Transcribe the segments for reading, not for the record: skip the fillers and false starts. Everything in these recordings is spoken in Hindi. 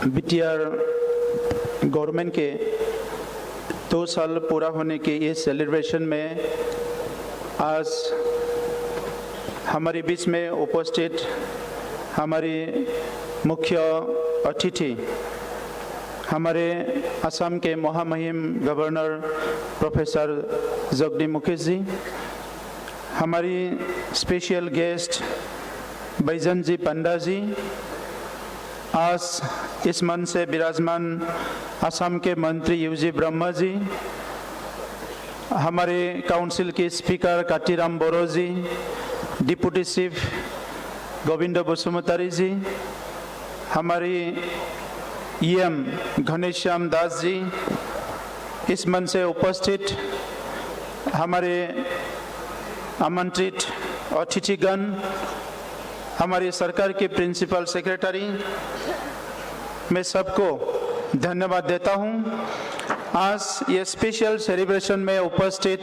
बीटीआर गवर्नमेंट के 2 साल पूरा होने के इस सेलिब्रेशन में आज हमारे बीच में उपस्थित हमारी मुख्य अतिथि हमारे असम के महामहिम गवर्नर प्रोफेसर जगदीप मुखी जी, हमारी स्पेशल गेस्ट बैजन जी पंडा जी, आज इस मंच से विराजमान असम के मंत्री यूजी ब्रह्मा जी, हमारे काउंसिल के स्पीकर काटीराम बोरो जी, डिप्टी चीफ गोविंद बसुमतारी जी, हमारी ईएम घनश्याम दास जी, इस मंच से उपस्थित हमारे आमंत्रित अतिथिगण, हमारी सरकार के प्रिंसिपल सेक्रेटरी, मैं सबको धन्यवाद देता हूं। आज ये स्पेशल सेलिब्रेशन में उपस्थित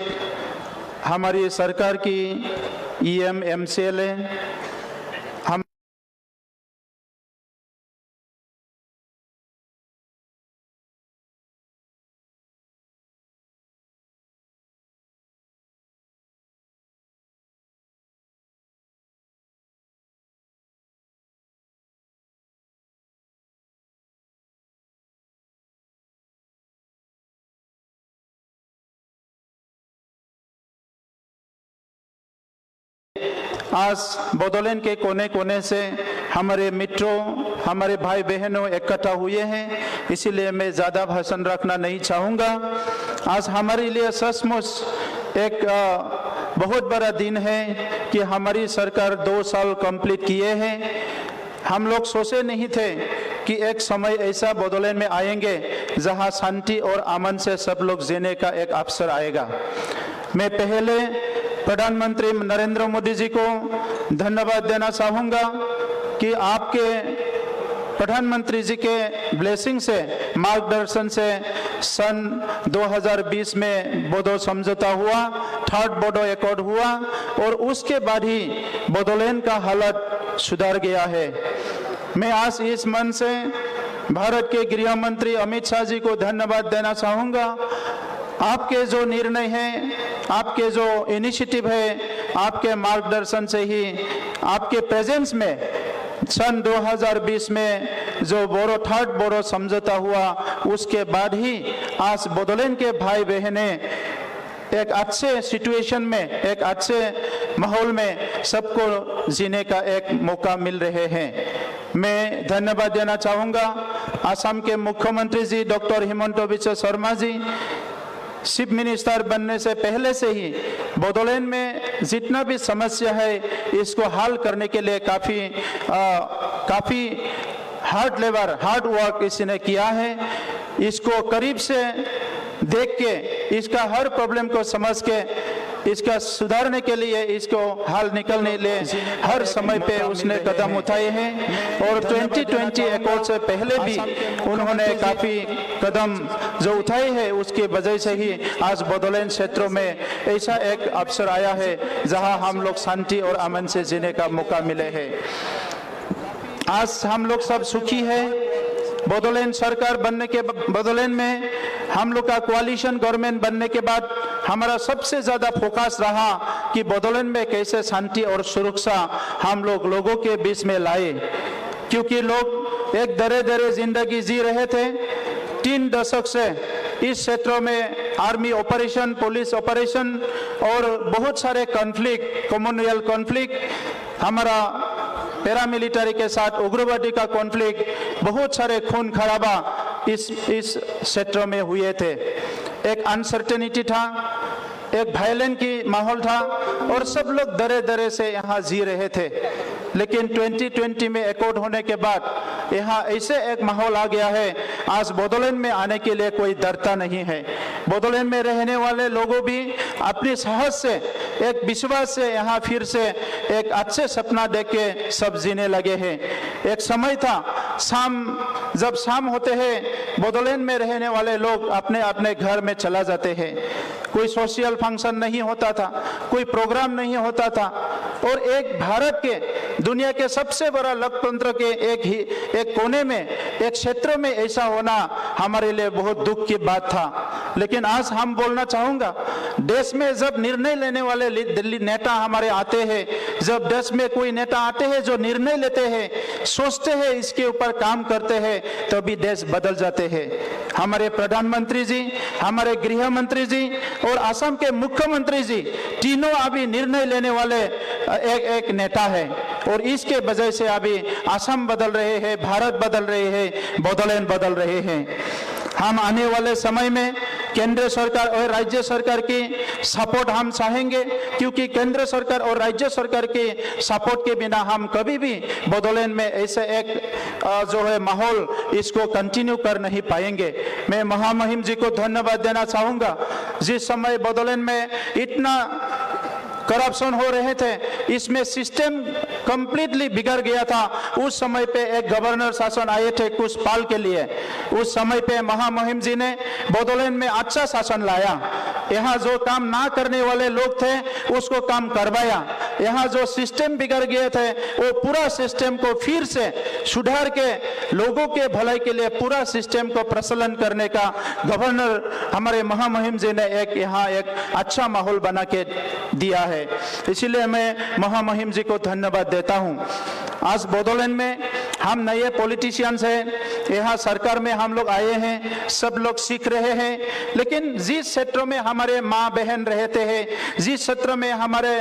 हमारी सरकार की ईएम एमसीएलए, हम आज बोडोलैंड के कोने कोने से हमारे मित्रों, हमारे भाई बहनों इकट्ठा हुए हैं, इसीलिए मैं ज़्यादा भाषण रखना नहीं चाहूँगा। आज हमारे लिए सचमुच एक बहुत बड़ा दिन है कि हमारी सरकार 2 साल कंप्लीट किए हैं। हम लोग सोचे नहीं थे कि एक समय ऐसा बोडोलैंड में आएंगे जहाँ शांति और अमन से सब लोग जीने का एक अवसर आएगा। मैं पहले प्रधानमंत्री नरेंद्र मोदी जी को धन्यवाद देना चाहूँगा कि आपके प्रधानमंत्री जी के ब्लेसिंग से, मार्गदर्शन से सन 2020 में बोडो समझौता हुआ, 3rd बोडो एकॉर्ड हुआ और उसके बाद ही बोडोलैंड का हालत सुधर गया है। मैं आज इस मंच से भारत के गृह मंत्री अमित शाह जी को धन्यवाद देना चाहूँगा। आपके जो निर्णय हैं, आपके जो इनिशिएटिव है, आपके मार्गदर्शन से ही, आपके प्रेजेंस में सन 2020 में जो 3rd बोडो समझौता हुआ, उसके बाद ही आज बोडोलैंड के भाई बहने एक अच्छे सिचुएशन में, एक अच्छे माहौल में सबको जीने का एक मौका मिल रहे हैं। मैं धन्यवाद देना चाहूँगा असम के मुख्यमंत्री जी doctor Himanta Biswa Sharma ji, chief minister बनने से पहले से ही बोडोलैंड में जितना भी समस्या है इसको हल करने के लिए काफ़ी हार्ड वर्क इसने किया है। इसको करीब से देख के, इसका हर प्रॉब्लम को समझ के, इसका सुधारने के लिए, इसको हल निकलने के लिए हर समय पे उसने कदम उठाए हैं और 2020 एकॉर्ड से पहले भी उन्होंने काफ़ी कदम जो उठाए हैं, उसकी वजह से ही आज बोडोलैंड क्षेत्रों में ऐसा एक अवसर आया है जहां हम लोग शांति और अमन से जीने का मौका मिले हैं। आज हम लोग सब सुखी है। बोडोलैंड सरकार बनने के, बोडोलैंड में हम लोग का कोalition गवर्नमेंट बनने के बाद हमारा सबसे ज़्यादा फोकस रहा कि बोडोलैंड में कैसे शांति और सुरक्षा हम लोगों के बीच में लाए, क्योंकि लोग एक दरे जिंदगी जी रहे थे। 3 दशक से इस क्षेत्रों में आर्मी ऑपरेशन, पुलिस ऑपरेशन और बहुत सारे कॉन्फ्लिक्ट, कॉमनवेल्थ कॉन्फ्लिक्ट, हमारा पैरामिलिट्री के साथ उग्रवादी का कॉन्फ्लिक्ट, बहुत सारे खून खराबा इस क्षेत्र में हुए थे। एक अनसर्टेनिटी था, एक वायलेंस की माहौल था और सब लोग दरे से यहाँ जी रहे थे। लेकिन 2020 में एकॉर्ड होने के बाद यहाँ ऐसे एक माहौल आ गया है, आज बोडोलैंड में आने के लिए कोई डरता नहीं है। बोडोलैंड में रहने वाले लोगों भी अपनी साहस से, एक विश्वास से यहाँ फिर से एक अच्छे सपना देख के सब जीने लगे हैं। एक समय था जब शाम होते हैं बोडोलैंड में रहने वाले लोग अपने अपने घर में चला जाते हैं, कोई सोशल फंक्शन नहीं होता था, कोई प्रोग्राम नहीं होता था और एक भारत के दुनिया के सबसे बड़ा लोकतंत्र के एक कोने में, एक क्षेत्र में ऐसा होना हमारे लिए बहुत दुख की बात था। लेकिन आज हम बोलना चाहूंगा, देश में जब निर्णय लेने वाले दिल्ली नेता हमारे आते हैं, जब देश में कोई नेता आते हैं जो निर्णय लेते हैं, सोचते हैं, इसके ऊपर काम करते हैं, तभी देश बदल जाते हैं। हमारे प्रधानमंत्री जी, हमारे गृह मंत्री जी और असम के मुख्यमंत्री जी तीनों अभी निर्णय लेने वाले एक नेता है, और इसके वजह से अभी असम बदल रहे हैं, भारत बदल रहे हैं, बोडोलैंड बदल रहे हैं। हम आने वाले समय में केंद्र सरकार और राज्य सरकार की सपोर्ट हम चाहेंगे, क्योंकि केंद्र सरकार और राज्य सरकार के सपोर्ट के बिना हम कभी भी बोडोलैंड में ऐसे एक जो है माहौल इसको कंटिन्यू कर नहीं पाएंगे। मैं महामहिम जी को धन्यवाद देना चाहूंगा। जिस समय बोडोलैंड में इतना करप्शन हो रहे थे, इसमें सिस्टम कंप्लीटली बिगड़ गया था, उस समय पे एक गवर्नर शासन आए थे कुछ पाल के लिए। उस समय पे महामहिम जी ने बोडोलैंड में अच्छा शासन लाया। यहाँ जो काम ना करने वाले लोग थे उसको काम करवाया। यहाँ जो सिस्टम बिगड़ गए थे वो पूरा सिस्टम को फिर से सुधार के लोगों के भलाई के लिए पूरा सिस्टम को प्रचलन करने का गवर्नर हमारे महामहिम जी ने यहाँ एक अच्छा माहौल बना के दिया है। इसीलिए मैं महामहिम जी को धन्यवाद देता हूं। आज बोडोलैंड में हम नए पॉलिटिशियंस हैं, यहाँ सरकार में हम लोग आए हैं, सब लोग सीख रहे हैं, लेकिन जिस क्षेत्रों में हमारे माँ बहन रहते हैं, जिस क्षेत्र में हमारे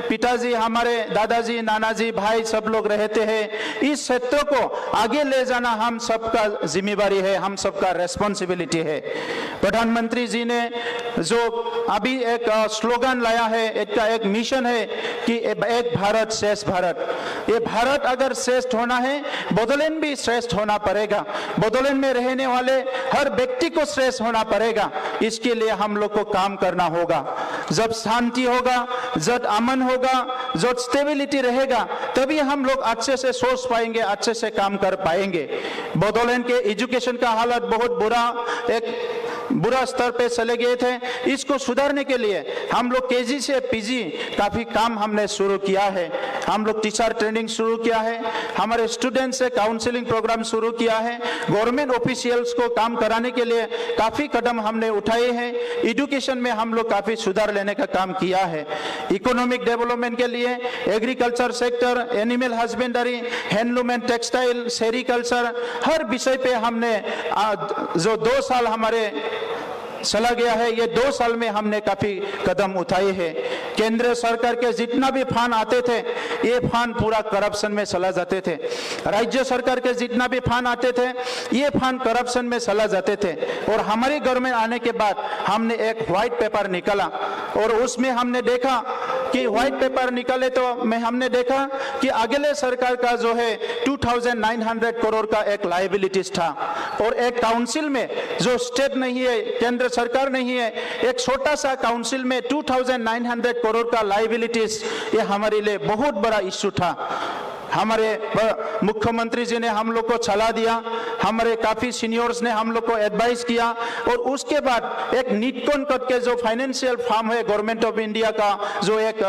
पिताजी, हमारे दादाजी, नानाजी, भाई सब लोग रहते हैं, इस क्षेत्र को आगे ले जाना हम सबका जिम्मेवारी है, हम सबका रेस्पॉन्सिबिलिटी है। प्रधानमंत्री जी ने जो अभी एक स्लोगन लाया है, एक मिशन है कि एक भारत श्रेष्ठ भारत। ये भारत अगर श्रेष्ठ होना है, बोडोलैंड भी श्रेष्ठ होना पड़ेगा, बोडोलैंड में रहने वाले हर व्यक्ति को श्रेष्ठ होना पड़ेगा। इसके लिए हम लोग को काम करना होगा। जब शांति होगा, जब अमन होगा, जब स्टेबिलिटी रहेगा, तभी हम लोग अच्छे से सोच पाएंगे, अच्छे से काम कर पाएंगे। बोडोलैंड के एजुकेशन का हालत बहुत बुरा स्तर पे चले गए थे। इसको सुधारने के लिए हम लोग केजी से पीजी काफी काम हमने शुरू किया है। हम लोग टीचर ट्रेनिंग शुरू किया है, हमारे स्टूडेंट से काउंसलिंग प्रोग्राम शुरू किया है, गवर्नमेंट ऑफिशियल्स को काम कराने के लिए काफी कदम हमने उठाए हैं। एजुकेशन में हम लोग काफी सुधार लेने का काम किया है। इकोनॉमिक डेवलपमेंट के लिए agriculture sector, animal husbandry, handloom and textile, sericulture, हर विषय पे हमने जो 2 साल हमारे चला गया है, ये 2 साल में हमने काफी कदम उठाए हैं। केंद्र सरकार के जितना भी फंड आते थे, ये फंड पूरा करप्शन में चला जाते थे। राज्य सरकार के जितना भी फंड आते थे, ये फंड करप्शन में चला जाते थे। और हमारी गवर्नमेंट आने के बाद हमने एक व्हाइट पेपर निकाला, और उसमें हमने देखा कि व्हाइट पेपर निकाले तो हमने देखा कि अगले सरकार का जो है 2900 करोड़ का एक लायबिलिटीज था, और एक काउंसिल में जो स्टेट नहीं है, केंद्र सरकार नहीं है, एक छोटा सा काउंसिल में 2900 करोड़ का लायबिलिटीज, ये हमारे लिए बहुत बड़ा इश्यू था। हमारे मुख्यमंत्री जी ने हम लोग को सलाह दिया, हमारे काफी सीनियर्स ने हम लोग को एडवाइस किया, और उसके बाद एक नीटकॉन करके जो फाइनेंशियल फर्म है गवर्नमेंट ऑफ इंडिया का, जो एक